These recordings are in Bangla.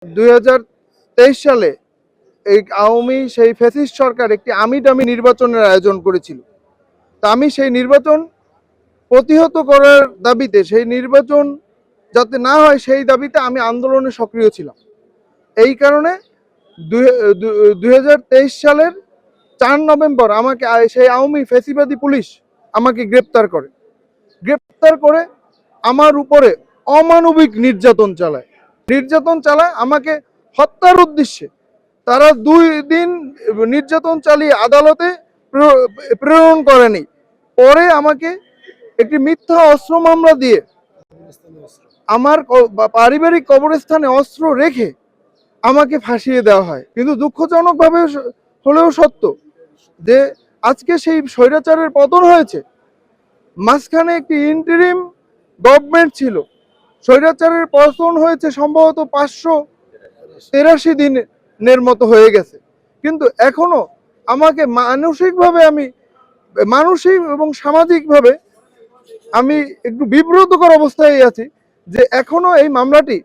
2023 সালে এই আওয়ামী সেই ফ্যাসিস্ট সরকার একটি আমিডামি নির্বাচনের আয়োজন করেছিল। তা আমি সেই নির্বাচন প্রতিহত করার দাবিতে, সেই নির্বাচন যাতে না হয় সেই দাবিতে আমি আন্দোলনে সক্রিয় ছিলাম। এই কারণে 2023 সালের 4 নভেম্বর আমাকে সেই আওয়ামী ফ্যাসিবাদী পুলিশ আমাকে গ্রেপ্তার করে আমার উপরে অমানবিক নির্যাতন চালায় আমাকে হত্যার উদ্দেশ্যে। তারা 2 দিন নির্যাতন চালিয়ে আদালতে প্রেরণ করেনি। পরে আমাকে একটি মিথ্যা অস্ত্র মামলা দিয়ে আমার পারিবারিক কবরস্থানে অস্ত্র রেখে আমাকে ফাঁসিয়ে দেওয়া হয়। কিন্তু দুঃখজনকভাবে হলেও সত্য যে আজকে সেই স্বৈরাচারের পতন হয়েছে, মাঝখানে একটি ইন্টারিম গভর্নমেন্ট ছিল। স্বৈরাচারের পতন হয়েছে সম্ভবত 583 দিনের মতো হয়ে গেছে, কিন্তু এখনো আমাকে মানসিক এবং সামাজিকভাবে আমি একটু বিব্রতকর অবস্থায় আছি যে এখনো এই মামলাটি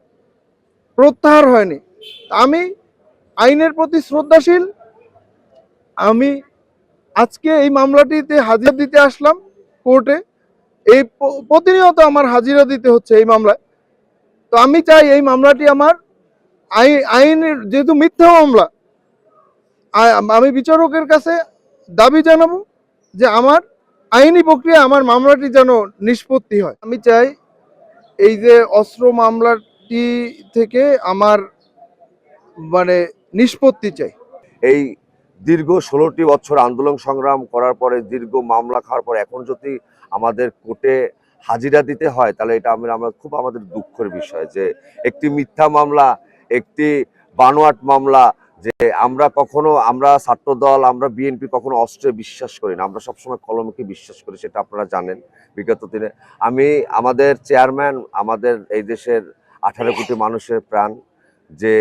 প্রত্যাহার হয়নি। আমি আইনের প্রতি শ্রদ্ধাশীল। আমি আজকে এই মামলাটিতে হাজিরা দিতে আসলাম কোর্টে। এই প্রতিনিয়ত আমার হাজিরা দিতে হচ্ছে এই মামলায়। তো আমি চাই এই মামলাটি আমার আইনের, যেহেতু মিথ্যা মামলা, আমি বিচারকের কাছে দাবি জানাবো যে আমার আইনি প্রক্রিয়া আমার মামলাটি যেন নিষ্পত্তি হয়। আমি চাই এই যে অস্ত্র মামলাটি থেকে আমার নিষ্পত্তি চাই। এই দীর্ঘ 16টি বছর আন্দোলন সংগ্রাম করার পরে, দীর্ঘ মামলা খাওয়ার পর এখন যদি আমাদের কোর্টে হাজিরা দিতে হয়, তাহলে এটা আমরা খুব আমাদের দুঃখের বিষয় যে একটি মিথ্যা মামলা, একটি বানোয়াট মামলা। যে আমরা ছাত্রদল, আমরা বিএনপি কখনো অস্ত্রে বিশ্বাস করি না, আমরা সবসময় কলমকে বিশ্বাস করি, সেটা আপনারা জানেন। বিগত দিনে আমাদের চেয়ারম্যান, আমাদের এই দেশের 18 কোটি মানুষের প্রাণ, যে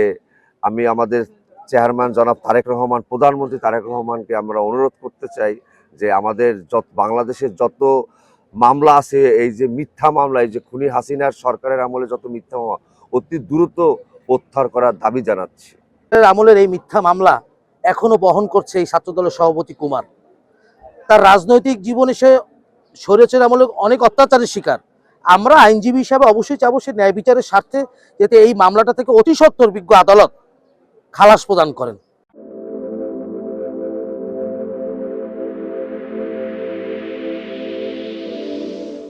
আমাদের চেয়ারম্যান জনাব তারেক রহমান, প্রধানমন্ত্রী তারেক রহমানকে আমরা অনুরোধ করতে চাই যে আমাদের বাংলাদেশের যত মামলা আছে, এই যে মিথ্যা মামলা, এই যে খুনি হাসিনার সরকারের আমলে যত মিথ্যা মামলা, অতি দ্রুত প্রত্যাহার করার দাবি জানাচ্ছি। আমলের এই মিথ্যা মামলা এখনো বহন করছে এই ছাত্রদলের সভাপতি কুমার। তার রাজনৈতিক জীবনে সে স্বৈরাচার আমলে অনেক অত্যাচারের শিকার। আমরা আইনজীবী হিসাবে অবশ্যই চাবো সে ন্যায় বিচারের স্বার্থে যাতে এই মামলাটা থেকে অতি সত্বর বিজ্ঞ আদালত খালাস প্রদান করেন।